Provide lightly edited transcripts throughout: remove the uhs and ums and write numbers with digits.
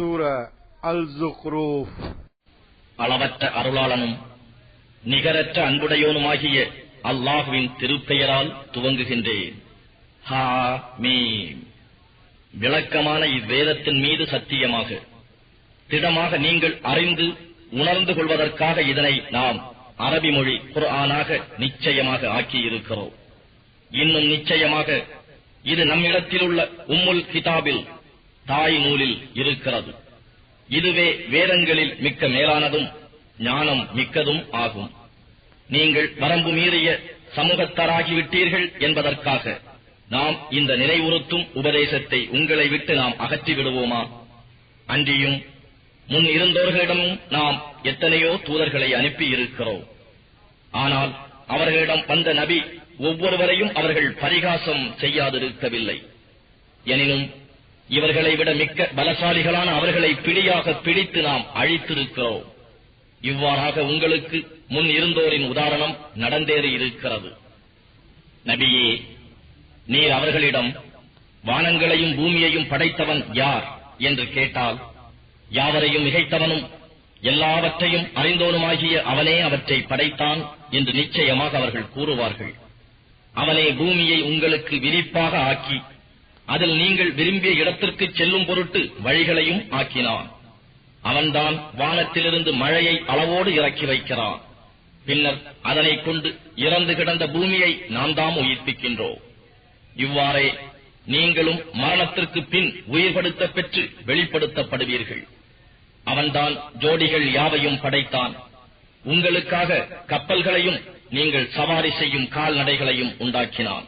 சூரா அல்-ஸுக்ரூஃப். அளவற்ற அருளாளனும் நிகரற்ற அன்புடையோனுமாகிய அல்லாஹுவின் திருப்பெயரால் துவங்குகின்றேன். ஹா மீம். விளக்கமான இவ்வேதத்தின் மீது சத்தியமாக திடமாக நீங்கள் அறிந்து உணர்ந்து கொள்வதற்காக இதனை நாம் அரபி மொழி குர்ஆனாக நிச்சயமாக ஆக்கியிருக்கிறோம். இன்னும் நிச்சயமாக இது நம்மிடத்தில் உள்ள உம்முல் கிதாபில் தாய் நூலில் இருக்கிறது. இதுவே வேதங்களில் மிக்க மேலானதும் ஞானம் மிக்கதும் ஆகும். நீங்கள் வரம்பு மீறிய சமூகத்தாராகிவிட்டீர்கள் என்பதற்காக நாம் இந்த நினைவுறுத்தும் உபதேசத்தை உங்களை விட்டு நாம் அகற்றி விடுவோமா? அன்றியும் முன் இருந்தோர்களிடமும் நாம் எத்தனையோ தூதர்களை அனுப்பி இருக்கிறோம். ஆனால் அவர்களிடம் வந்த நபி ஒவ்வொருவரையும் அவர்கள் பரிகாசம் செய்யாதிருக்கவில்லை. எனினும் இவர்களை விட மிக்க பலசாலிகளான அவர்களை பிடியாக பிடித்து நாம் அழித்திருக்கிறோம். இவ்வாறாக உங்களுக்கு முன் இருந்தோரின் உதாரணம் நடந்தேறி இருக்கிறது. நபியே, நீர் அவர்களிடம் வானங்களையும் பூமியையும் படைத்தவன் யார் என்று கேட்டால், யாவரையும் மிகைத்தவனும் எல்லாவற்றையும் அறிந்தோனுமாகிய அவனே அவற்றை படைத்தான் என்று நிச்சயமாக அவர்கள் கூறுவார்கள். அவனே பூமியை உங்களுக்கு விரிப்பாக ஆக்கி அதில் நீங்கள் விரும்பிய இடத்திற்கு செல்லும் பொருட்டு வழிகளையும் ஆக்கினான். அவன்தான் வானத்திலிருந்து மழையை அளவோடு இறக்கி வைக்கிறான். பின்னர் அதனை கொண்டு இறந்து கிடந்த பூமியை நாம் தாம் உயிர்ப்பிக்கின்றோம். இவ்வாறே நீங்களும் மரணத்திற்கு பின் உயிர்படுத்த பெற்று வெளிப்படுத்தப்படுவீர்கள். அவன்தான் ஜோடிகள் யாவையும் படைத்தான். உங்களுக்காக கப்பல்களையும் நீங்கள் சவாரி செய்யும் கால்நடைகளையும் உண்டாக்கினான்.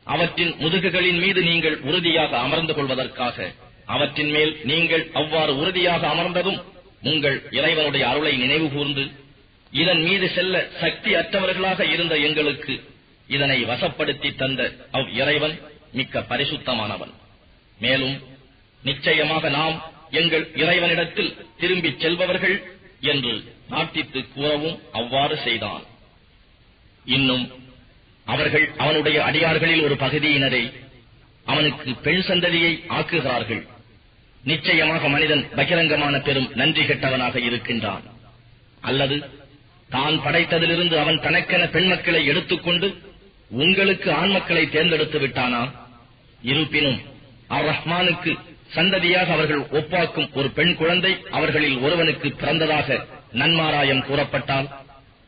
அவற்றின் முதுகுகளின் மீது நீங்கள் உறுதியாக அமர்ந்து கொள்வதற்காக அவற்றின் மேல் நீங்கள் அவ்வாறு உறுதியாக அமர்ந்ததும் உங்கள் இறைவனுடைய அருளை நினைவு கூர்ந்து இதன் மீது செல்ல சக்தி அற்றவர்களாக இருந்த எங்களுக்கு இதனை வசப்படுத்தி தந்த அவ் இறைவன் மிக்க பரிசுத்தமானவன். மேலும் நிச்சயமாக நாம் எங்கள் இறைவனிடத்தில் திரும்பிச் செல்பவர்கள் என்று நாட்டித்து கூறவும் அவ்வாறு செய்தான். இன்னும் அவர்கள் அவனுடைய அடியார்களில் ஒரு பகுதியினரை அவனுக்கு பெண் சந்ததியை ஆக்குகிறார்கள். நிச்சயமாக மனிதன் பகிரங்கமான பெரும் நன்றி கெட்டவனாக இருக்கின்றான். அல்லது தான் படைத்ததிலிருந்து அவன் தனக்கென பெண் மக்களை எடுத்துக்கொண்டு உங்களுக்கு ஆண் மக்களை தேர்ந்தெடுத்து விட்டானா? இருப்பினும் அர்-ரஹ்மானுக்கு சந்ததியாக அவர்கள் ஒப்பாக்கும் ஒரு பெண் குழந்தை அவர்களில் ஒருவனுக்கு பிறந்ததாக நன்மாராயம் கூறப்பட்டால்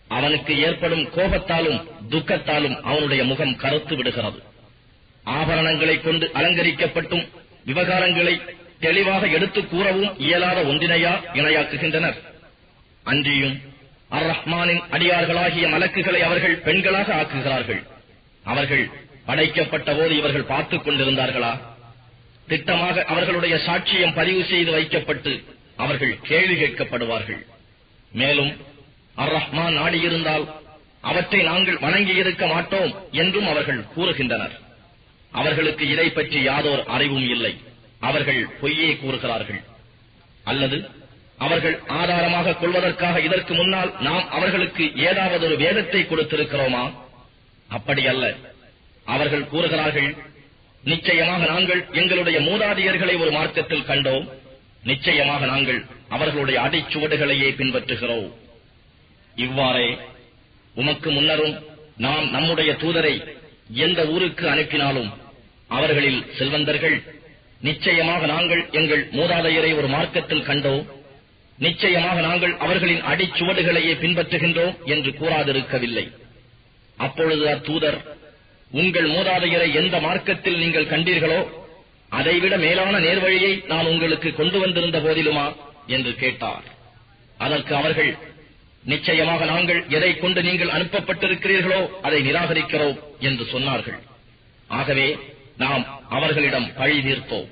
அவனுக்கு ஏற்படும் கோபத்தாலும் துக்கத்தாலும் அவனுடைய முகம் கருத்து விடுகிறது. ஆபரணங்களைக் கொண்டு அலங்கரிக்கப்பட்டும் விவகாரங்களை தெளிவாக எடுத்துக் கூறவும் இயலாத ஒன்றினையா இணையாக்குகின்றனர். அன்றியும் அர்-ரஹ்மானின் அடியார்களாகிய மலக்குகளை அவர்கள் பெண்களாக ஆக்குகிறார்கள். அவர்கள் படைக்கப்பட்ட போது இவர்கள் பார்த்துக் கொண்டிருந்தார்களா? திட்டமாக அவர்களுடைய சாட்சியம் பதிவு செய்து வைக்கப்பட்டு அவர்கள் கேள்வி கேட்கப்படுவார்கள். மேலும் அர்-ரஹ்மான் நாடியிருந்தால் அவற்றை நாங்கள் வணங்கியிருக்க மாட்டோம் என்றும் அவர்கள் கூறுகின்றனர். அவர்களுக்கு இதை பற்றி யாதோர் அறிவும் இல்லை. அவர்கள் பொய்யே கூறுகிறார்கள். அல்லது அவர்கள் ஆதாரமாக கொள்வதற்காக இதற்கு முன்னால் நாம் அவர்களுக்கு ஏதாவது ஒரு வேதத்தை கொடுத்திருக்கிறோமா? அப்படி அல்ல. அவர்கள் கூறுகிறார்கள், நிச்சயமாக நாங்கள் எங்களுடைய மூதாதையர்களை ஒரு மார்க்கத்தில் கண்டோம். நிச்சயமாக நாங்கள் அவர்களுடைய அடிச்சுவடுகளையே பின்பற்றுகிறோம். இவ்வாறே உமக்கு முன்னரும் நாம் நம்முடைய தூதரை எந்த ஊருக்கு அனுப்பினாலும் அவர்களில் செல்வந்தர்கள், நிச்சயமாக நாங்கள் எங்கள் மூதாதையரை ஒரு மார்க்கத்தில் கண்டோம், நிச்சயமாக நாங்கள் அவர்களின் அடிச்சுவடுகளையே பின்பற்றுகின்றோம் என்று கூறாதிருக்கவில்லை. அப்பொழுது அத்தூதர், உங்கள் மூதாதையரை எந்த மார்க்கத்தில் நீங்கள் கண்டீர்களோ அதைவிட மேலான நேர்வழியை நான் உங்களுக்கு கொண்டு வந்திருந்த போதிலுமா என்று கேட்டார். அதற்கு அவர்கள், நிச்சயமாக நாங்கள் எதை கொண்டு நீங்கள் அனுப்பப்பட்டிருக்கிறீர்களோ அதை நிராகரிக்கிறோம் என்று சொன்னார்கள். ஆகவே நாம் அவர்களிடம் பழி தீர்த்தோம்.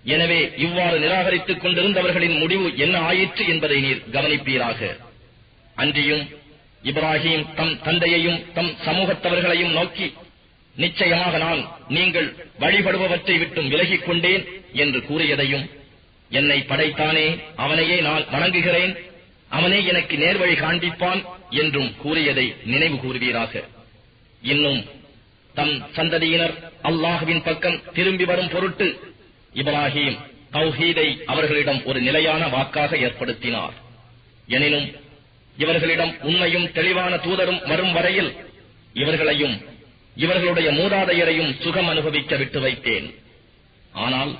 எனவே இவ்வாறு நிராகரித்துக் கொண்டிருந்தவர்களின் முடிவு என்ன ஆயிற்று என்பதை நீர் கவனிப்பீராக. அன்றியும் இப்ராஹிம் தம் தந்தையையும் தம் சமூகத்தவர்களையும் நோக்கி, நிச்சயமாக நான் நீங்கள் வழிபடுபவற்றை விட்டும் விலகிக் கொண்டேன் என்று கூறியதையும், என்னை படைத்தானே அவனையே நான் வணங்குகிறேன், அவனே எனக்கு நேர்வழி காண்பிப்பான் என்றும் கூறியதை நினைவு கூறுவீராக. இன்னும் தம் சந்ததியினர் அல்லாஹ்வின் பக்கம் திரும்பி வரும் பொருட்டு இப்ராஹிம் தௌஹீதை அவர்களிடம் ஒரு நிலையான வாக்காக ஏற்படுத்தினார். எனினும் இவர்களிடம் உண்மையும் தெளிவான தூதரும் வரும் வரையில் இவர்களையும் இவர்களுடைய மூதாதையரையும் சுகம் அனுபவிக்க விட்டு வைத்தேன். ஆனால்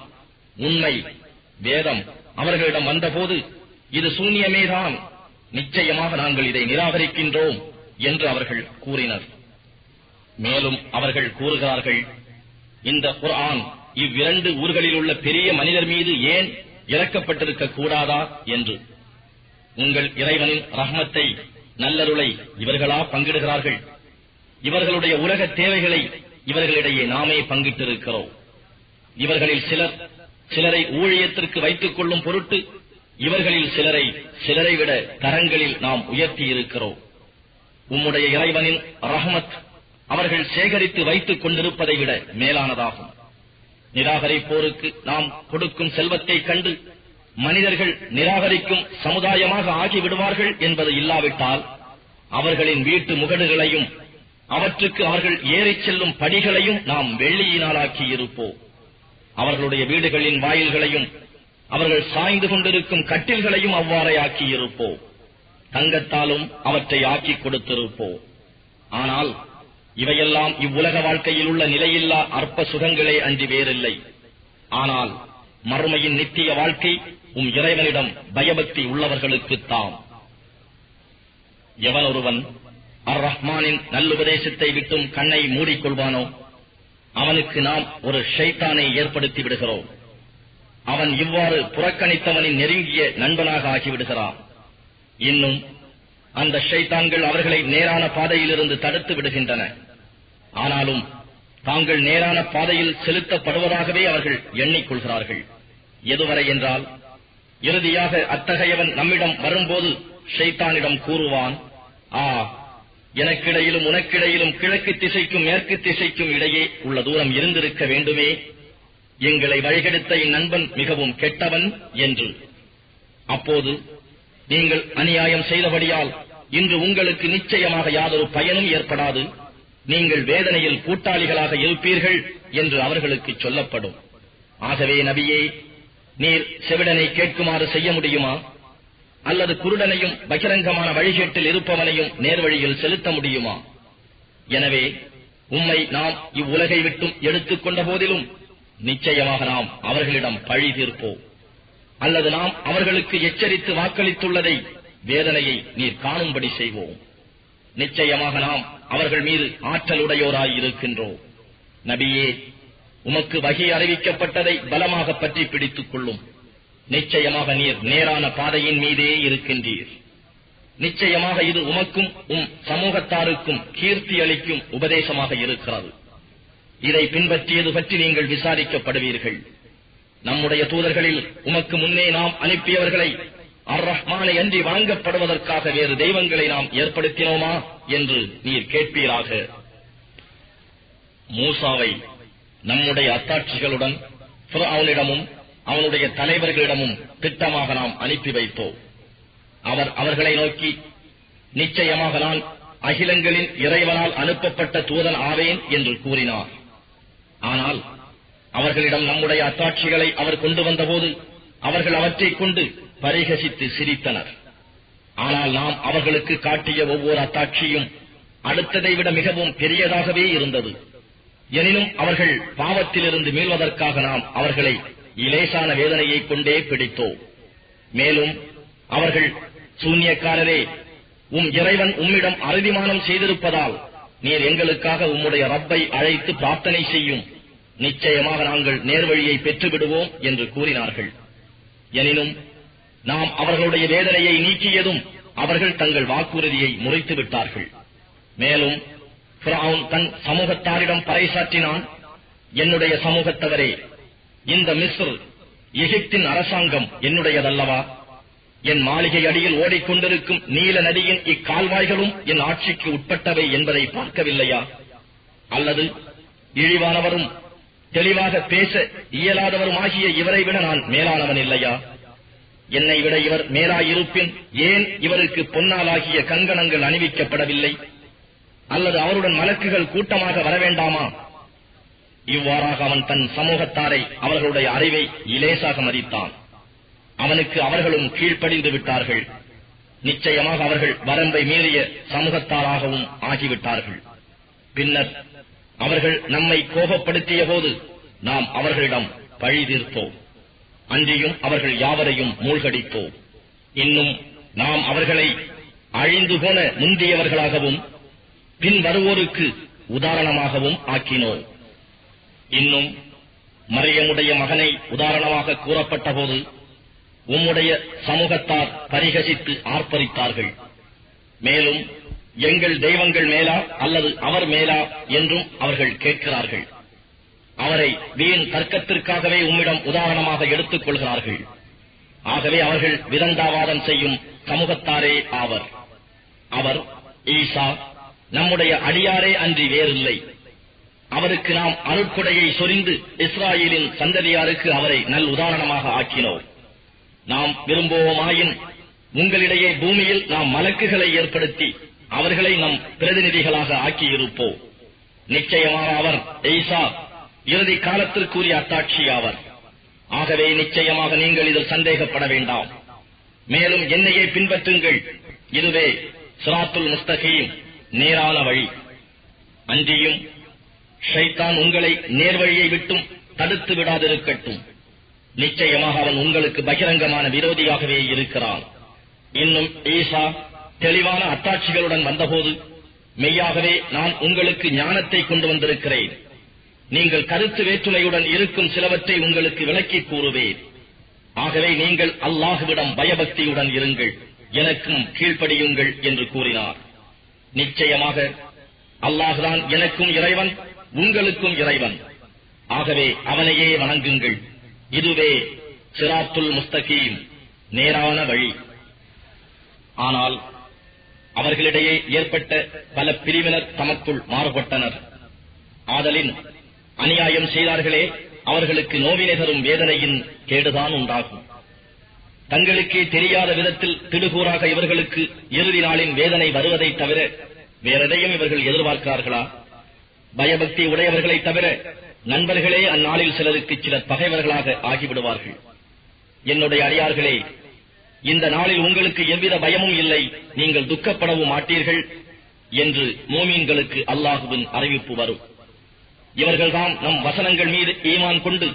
உண்மை வேதம் அவர்களிடம் வந்தபோது இது சூன்யமேதான், நிச்சயமாக நாங்கள் இதை நிராகரிக்கின்றோம் என்று அவர்கள் கூறினர். மேலும் அவர்கள் கூறுகிறார்கள், இந்த குர்ஆன் இவ்விரண்டு ஊர்களில் உள்ள பெரிய மனிதர் மீது ஏன் இறக்கப்பட்டிருக்க கூடாதா என்று. உங்கள் இறைவனின் ரஹ்மத்தை நல்லருளை இவர்களா பங்கிடுகிறார்கள்? இவர்களுடைய உலக தேவைகளை இவர்களிடையே நாமே பங்கிட்டிருக்கிறோம். இவர்களில் சிலரை ஊழியத்திற்கு வைத்துக் கொள்ளும் பொருட்டு இவர்களில் சிலரை விட தரங்களில் நாம் உயர்த்தி இருக்கிறோம். உம்முடைய இறைவனின் ரஹ்மத் அவர்கள் சேகரித்து வைத்துக் கொண்டிருப்பதை விட மேலானதாகும். நிராகரிப்போருக்கு நாம் கொடுக்கும் செல்வத்தை கண்டு மனிதர்கள் நிராகரிக்கும் சமுதாயமாக ஆகிவிடுவார்கள் என்பது இல்லாவிட்டால் அவர்களின் வீட்டு முகடுகளையும் அவற்றுக்கு அவர்கள் ஏறிச் செல்லும் படிகளையும் நாம் வெள்ளியினாலாக்கி இருப்போம். அவர்களுடைய வீடுகளின் வாயில்களையும் அவர்கள் சாய்ந்து கொண்டிருக்கும் கட்டில்களையும் அவ்வாறே ஆக்கியிருப்போம். தங்கத்தாலும் அவற்றை ஆக்கிக் கொடுத்திருப்போம். ஆனால் இவையெல்லாம் இவ்வுலக வாழ்க்கையில் உள்ள நிலையில்லா அற்ப சுகங்களே அன்றி வேறில்லை. ஆனால் மறுமையின் நித்திய வாழ்க்கை உம் இறைவனிடம் பயபக்தி உள்ளவர்களுக்குத்தாம். எவனொருவன் அர் ரஹ்மானின் நல்லுபதேசத்தை விட்டும் கண்ணை மூடிக்கொள்வானோ அவனுக்கு நாம் ஒரு ஷைத்தானை ஏற்படுத்தி விடுகிறோம். அவன் இவ்வாறு புறக்கணித்தவனின் நெருங்கிய நண்பனாக ஆகிவிடுகிறான். இன்னும் அந்த ஷைத்தான்கள் அவர்களை நேரான பாதையிலிருந்து தடுத்து விடுகின்றன. ஆனாலும் தாங்கள் நேரான பாதையில் செலுத்தப்படுவதாகவே அவர்கள் எண்ணிக்கொள்கிறார்கள். எதுவரை என்றால், இறுதியாக அத்தகையவன் நம்மிடம் வரும்போது ஷைத்தானிடம் கூறுவான், எனக்கிடையிலும் உனக்கிடையிலும் கிழக்கு திசைக்கும் மேற்கு திசைக்கும் இடையே உள்ள தூரம் இருந்திருக்க வேண்டுமே, எங்களை வழிகெடுத்த இந்நண்பன் மிகவும் கெட்டவன் என்று. அப்போது நீங்கள் அநியாயம் செய்தபடியால் இன்று உங்களுக்கு நிச்சயமாக யாதொரு பயனும் ஏற்படாது, நீங்கள் வேதனையில் கூட்டாளிகளாக இருப்பீர்கள் என்று அவர்களுக்கு சொல்லப்படும். ஆகவே நபியே, நீர் செவிடனை கேட்குமாறு செய்ய முடியுமா? அல்லது குருடனையும் பகிரங்கமான வழிகேட்டில் இருப்பவனையும் நேர்வழியில் செலுத்த முடியுமா? எனவே உம்மை நாம் இவ்வுலகை விட்டும் எடுத்துக் கொண்ட போதிலும் நிச்சயமாக நாம் அவர்களிடம் பழி தீர்ப்போம். அல்லது நாம் அவர்களுக்கு எச்சரித்து வாக்களித்துள்ளதை வேதனையை நீர் காணும்படி செய்வோம். நிச்சயமாக நாம் அவர்கள் மீது ஆற்றலுடையோராய் இருக்கின்றோம். நபியே, உமக்கு வகி அறிவிக்கப்பட்டதை பலமாக பற்றி பிடித்துக் கொள்ளும். நிச்சயமாக நீர் நேரான பாதையின் மீதே இருக்கின்றீர். நிச்சயமாக இது உமக்கும் உம் சமூகத்தாருக்கும் கீர்த்தி அளிக்கும் உபதேசமாக இருக்கிறது. இதை பின்பற்றியது பற்றி நீங்கள் விசாரிக்கப்படுவீர்கள். நம்முடைய தூதர்களில் உமக்கு முன்னே நாம் அனுப்பியவர்களை அர் ரஹ்மானை அன்றி வணங்கப்படுவதற்காக வேறு தெய்வங்களை நாம் ஏற்படுத்தினோமா என்று நீர் கேட்பீராக. மூசாவை நம்முடைய அத்தாட்சிகளுடன் ஃபிர்அவுனிடமும் அவனுடைய தலைவர்களிடமும் திட்டமாக நாம் அனுப்பி வைத்தோம். அவர் அவர்களை நோக்கி, நிச்சயமாக நான் அகிலங்களின் இறைவனால் அனுப்பப்பட்ட தூதன் ஆவேன் என்று கூறினார். ஆனால் அவர்களிடம் நம்முடைய அத்தாட்சிகளை அவர் கொண்டு வந்தபோது அவர்கள் அவற்றைக் கொண்டு பரிகசித்து சிரித்தனர். ஆனால் நாம் அவர்களுக்கு காட்டிய ஒவ்வொரு அத்தாட்சியும் அடுத்ததை விட மிகவும் பெரியதாகவே இருந்தது. எனினும் அவர்கள் பாவத்திலிருந்து மீள்வதற்காக நாம் அவர்களை இலேசான வேதனையைக் கொண்டே பிடித்தோம். மேலும் அவர்கள், சூன்யக்காரரே, உம் இறைவன் உம்மிடம் அறுதிமானம் செய்திருப்பதால் நீர் எங்களுக்காக உம்முடைய ரப்பை அழைத்து பிரார்த்தனை செய்யும், நிச்சயமாக நாங்கள் நேர்வழியை பெற்றுவிடுவோம் என்று கூறினார்கள். எனினும் நாம் அவர்களுடைய வேதனையை நீக்கியதும் அவர்கள் தங்கள் வாக்குறுதியை முறித்து விட்டார்கள். மேலும் ஃபிர்அவுன் தன் சமூகத்தாரிடம் பறைசாற்றினான், என்னுடைய சமூகத்தவரே, இந்த மிஸ்ர் எகிப்தின் அரசாங்கம் என்னுடையதல்லவா? என் மாளிகை அடியில் ஓடிக்கொண்டிருக்கும் நீல நதியின் இக்கால்வாய்களும் என் ஆட்சிக்கு உட்பட்டவை என்பதை பார்க்கவில்லையா? அல்லது இழிவானவரும் தெளிவாக பேச இயலாதவருமாகிய இவரை விட நான் மேலானவன் இல்லையா? என்னை விட இவர் மேலாயிருப்பின் ஏன் இவருக்கு பொன்னாலாகிய கங்கணங்கள் அணிவிக்கப்படவில்லை? அல்லது அவருடன் மலக்குகள் கூட்டமாக வரவேண்டாமா? இவ்வாறாக அவன் தன் சமூகத்தாரை அவர்களுடைய அறிவை இலேசாக மதித்தான். அவனுக்கு அவர்களும் கீழ்ப்படிந்து விட்டார்கள். நிச்சயமாக அவர்கள் வரம்பை மீறிய சமூகத்தாராகவும் ஆகிவிட்டார்கள். பின்னர் அவர்கள் நம்மை கோபப்படுத்திய போது நாம் அவர்களிடம் பழி தீர்த்தோம். அன்றியும் அவர்கள் யாவரையும் மூழ்கடித்தோம். இன்னும் நாம் அவர்களை அழிந்து போன முந்தியவர்களாகவும் பின் வருவோருக்கு உதாரணமாகவும் ஆக்கினோம். இன்னும் மரியமுடைய மகனை உதாரணமாக கூறப்பட்ட போது உம்முடைய சமூகத்தார் பரிகசித்து ஆர்ப்பரித்தார்கள். மேலும் எங்கள் தெய்வங்கள் மேலா அல்லது அவர் மேலா என்றும் அவர்கள் கேட்கிறார்கள். அவரை வீண் தர்க்கத்திற்காகவே உம்மிடம் உதாரணமாக எடுத்துக் கொள்கிறார்கள். ஆகவே அவர்கள் விதண்டாவாதம் செய்யும் சமூகத்தாரே ஆவர். அவர் ஈசா நம்முடைய அடியாரே அன்றி வேறில்லை. அவருக்கு நாம் அருட்கொடையை சொரிந்து இஸ்ராயேலின் சந்ததியாருக்கு அவரை நல் உதாரணமாக ஆக்கினோம். நாம் விரும்புவோமாயின் உங்களிடையே பூமியில் நாம் மலக்குகளை ஏற்படுத்தி அவர்களை நம் பிரதிநிதிகளாக ஆக்கியிருப்போம். நிச்சயமாக அவர் ஈசா இறுதி காலத்திற்குரிய அத்தாட்சியாவர். ஆகவே நிச்சயமாக நீங்கள் இதில் சந்தேகப்பட வேண்டாம். மேலும் என்னையே பின்பற்றுங்கள். இதுவே சிராத்துல் முஸ்தகீம், நேரான வழி. அன்றியும் ஷைத்தான் உங்களை நேர்வழியை விட்டும் தடுத்து விடாதிருக்கட்டும். நிச்சயமாக அவன் உங்களுக்கு பகிரங்கமான விரோதியாகவே இருக்கிறான். இன்னும் ஈசா தெளிவான அத்தாட்சிகளுடன் வந்தபோது மெய்யாகவே நான் உங்களுக்கு ஞானத்தை கொண்டு வந்திருக்கிறேன். நீங்கள் கருத்து வேற்றுமையுடன் இருக்கும் சிலவற்றை உங்களுக்கு விளக்கிக் கூறுவேன். ஆகவே நீங்கள் அல்லாஹுவிடம் பயபக்தியுடன் இருங்கள், எனக்கும் கீழ்ப்படியுங்கள் என்று கூறினார். நிச்சயமாக அல்லாஹுதான் எனக்கும் இறைவன், உங்களுக்கும் இறைவன். ஆகவே அவனையே வணங்குங்கள். இதுவே சிராத்துல் முஸ்தகீம், நேரான வழி. ஆனால் அவர்களிடையே ஏற்பட்ட பல பிரிவினர் தமக்குள் மாறுபட்டனர். ஆதலின் அநியாயம் செய்தார்களே, அவர்களுக்கு நோவினை தரும் வேதனையின் கேடுதான் உண்டாகும். தங்களுக்கே தெரியாத விதத்தில் திடுகூறாக இவர்களுக்கு இறுதி நாளின் வேதனை வருவதை தவிர வேறெதையும் இவர்கள் எதிர்பார்க்கிறார்களா? பயபக்தி உடையவர்களை தவிர நண்பர்களே அந்நாளில் சிலருக்கு சிலர் பகைவர்களாக ஆகிவிடுவார்கள். என்னுடைய அடியார்களே, இந்த நாளில் உங்களுக்கு எவ்வித பயமும் இல்லை, நீங்கள் துக்கப்படவும் மாட்டீர்கள் என்று மோமீன்களுக்கு அல்லாஹுவின் அறிவிப்பு வரும். இவர்கள்தான் நம் வசனங்கள் மீது ஈமான் கொண்டு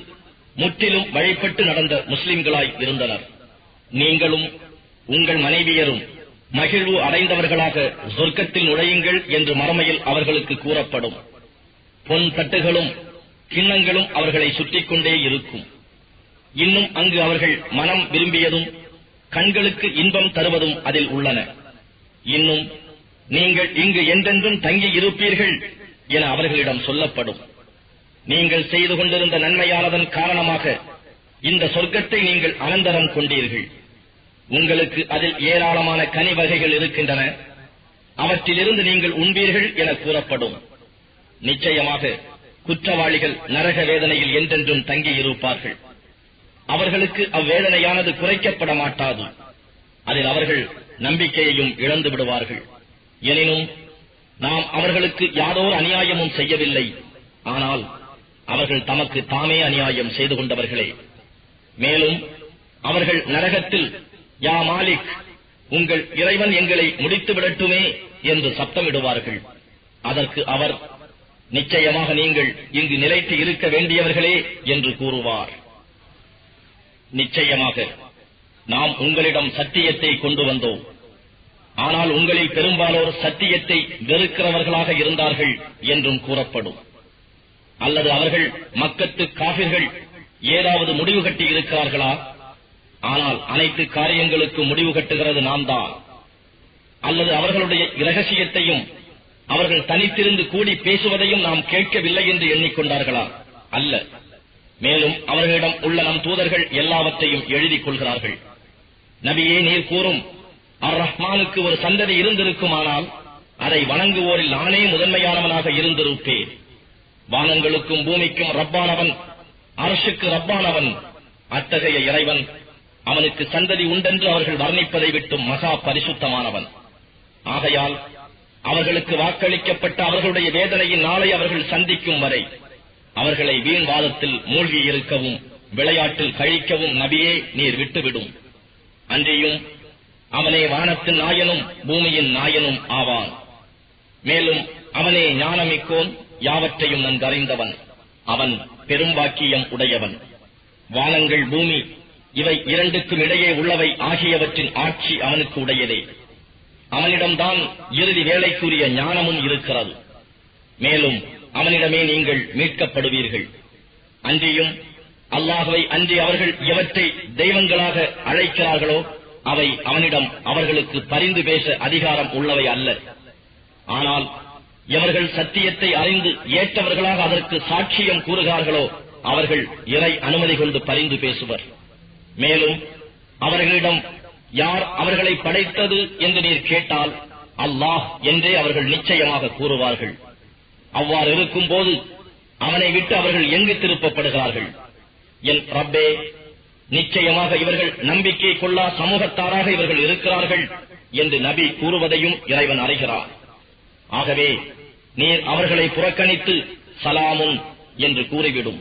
முற்றிலும் வழிபட்டு நடந்த முஸ்லிம்களாய் இருந்தனர். நீங்களும் உங்கள் மனைவியரும் மகிழ்வு அடைந்தவர்களாக சொர்க்கத்தில் நுழையுங்கள் என்று மறுமையில் அவர்களுக்கு கூறப்படும். பொன் தட்டுகளும் கிண்ணங்களும் அவர்களை சுற்றிக் கொண்டே இருக்கும். இன்னும் அங்கு அவர்கள் மனம் விரும்பியதும் கண்களுக்கு இன்பம் தருவதும் அதில் உள்ளன. இன்னும் நீங்கள் இங்கு என்றென்றும் தங்கி இருப்பீர்கள் என அவர்களிடம் சொல்லப்படும். நீங்கள் செய்து கொண்டிருந்த நன்மையானதன் காரணமாக இந்த சொர்க்கத்தை நீங்கள் அனந்தரம் கொண்டீர்கள். உங்களுக்கு அதில் ஏராளமான கனி வகைகள் இருக்கின்றன, அவற்றிலிருந்து நீங்கள் உண்பீர்கள் என கூறப்படும். நிச்சயமாக குற்றவாளிகள் நரக வேதனையில் என்றென்றும் தங்கி இருப்பார்கள். அவர்களுக்கு அவ்வேதனையானது குறைக்கப்பட மாட்டாது. அதில் அவர்கள் நம்பிக்கையையும் இழந்து விடுவார்கள். எனினும் நாம் அவர்களுக்கு யாதோர் அநியாயமும் செய்யவில்லை. ஆனால் அவர்கள் தமக்கு தாமே அநியாயம் செய்து கொண்டவர்களே. மேலும் அவர்கள் நரகத்தில், யா மாலிக், உங்கள் இறைவன் எங்களை முடித்து விடட்டுமே என்று சப்தமிடுவார்கள். அதற்கு அவர், நிச்சயமாக நீங்கள் இங்கு நிலைத்து இருக்க வேண்டியவர்களே என்று கூறுவார். நிச்சயமாக நாம் உங்களிடம் சத்தியத்தை கொண்டு வந்தோம். ஆனால் உங்களில் பெரும்பாலோர் சத்தியத்தை வெறுக்கிறவர்களாக இருந்தார்கள் என்றும் கூறப்படும். அல்லது அவர்கள் மக்கத்து காபிர்கள் ஏதாவது முடிவு கட்டி இருக்கிறார்களா? ஆனால் அனைத்து காரியங்களுக்கு முடிவு கட்டுகிறது நாம் தான். அல்லது அவர்களுடைய இரகசியத்தையும் அவர்கள் தனித்திருந்து கூடி பேசுவதையும் நாம் கேட்கவில்லை என்று எண்ணிக்கொண்டார்களா? அல்ல. மேலும் அவர்களிடம் உள்ள நம் தூதர்கள் எல்லாவற்றையும் எழுதிக் கொள்கிறார்கள். நபியே, நீர் கூறும், அர் ரஹ்மானுக்கு ஒரு சந்ததி இருந்திருக்குமானால் அதை வணங்குவோரில் நானே முதன்மையானவனாக இருந்திருப்பேன். வானங்களுக்கும் பூமிக்கும் ரப்பானவன், அரசுக்கு ரப்பானவன், அத்தகைய இறைவன், அவனுக்கு சந்ததி உண்டென்று அவர்கள் வர்ணிப்பதை விட்டும் மகா பரிசுத்தமானவன். ஆகையால் அவர்களுக்கு வாக்களிக்கப்பட்ட அவர்களுடைய வேதனையின் நாளை அவர்கள் சந்திக்கும் வரை அவர்களை வீண்வாதத்தில் மூழ்கி இருக்கவும் விளையாட்டில் கழிக்கவும் நபியே நீர் விட்டுவிடும். அன்றியும் அவனே வானத்தின் நாயனும் பூமியின் நாயனும் ஆவான். மேலும் அவனே ஞானமிக்கோன், யாவற்றையும் நன்கறிந்தவன். அவன் பெரும்பாக்கியம் உடையவன். வானங்கள் பூமி இவை இரண்டுக்கும் இடையே உள்ளவை ஆகியவற்றின் ஆட்சி அவனுக்கு உடையதே. அவனிடம்தான் இறுதி வேலைக்குரிய ஞானமும் இருக்கிறது. மேலும் அவனிடமே நீங்கள் மீட்கப்படுவீர்கள். அன்றியும் அல்லாஹ்வை அன்றி அவர்கள் எவற்றை தெய்வங்களாக அழைக்கிறார்களோ அவை அவனிடம் அவர்களுக்கு பரிந்து பேச அதிகாரம் உள்ளவை அல்ல. ஆனால் எவர்கள் சத்தியத்தை அறிந்து ஏற்றவர்களாக அதற்கு சாட்சியம் கூறுகிறார்களோ அவர்கள் இறை அனுமதி கொண்டு பரிந்து பேசுவர். மேலும் அவர்களிடம் யார் அவர்களை படைத்தது என்று நீர் கேட்டால் அல்லாஹ் என்றே அவர்கள் நிச்சயமாக கூறுவார்கள். அவ்வாறு இருக்கும் போது அவனை விட்டு அவர்கள் எங்கு திருப்பப்படுகிறார்கள்? என் ரப்பே, நிச்சயமாக இவர்கள் நம்பிக்கை கொள்ளா சமூகத்தாராக இவர்கள் இருக்கிறார்கள் என்று நபி கூறுவதையும் இறைவன் அறிகிறார். ஆகவே நீர் அவர்களை புறக்கணித்து சலாமுன் என்று கூறிவிடும்.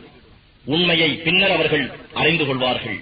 உண்மையை பின்னர் அவர்கள் அறிந்து கொள்வார்கள்.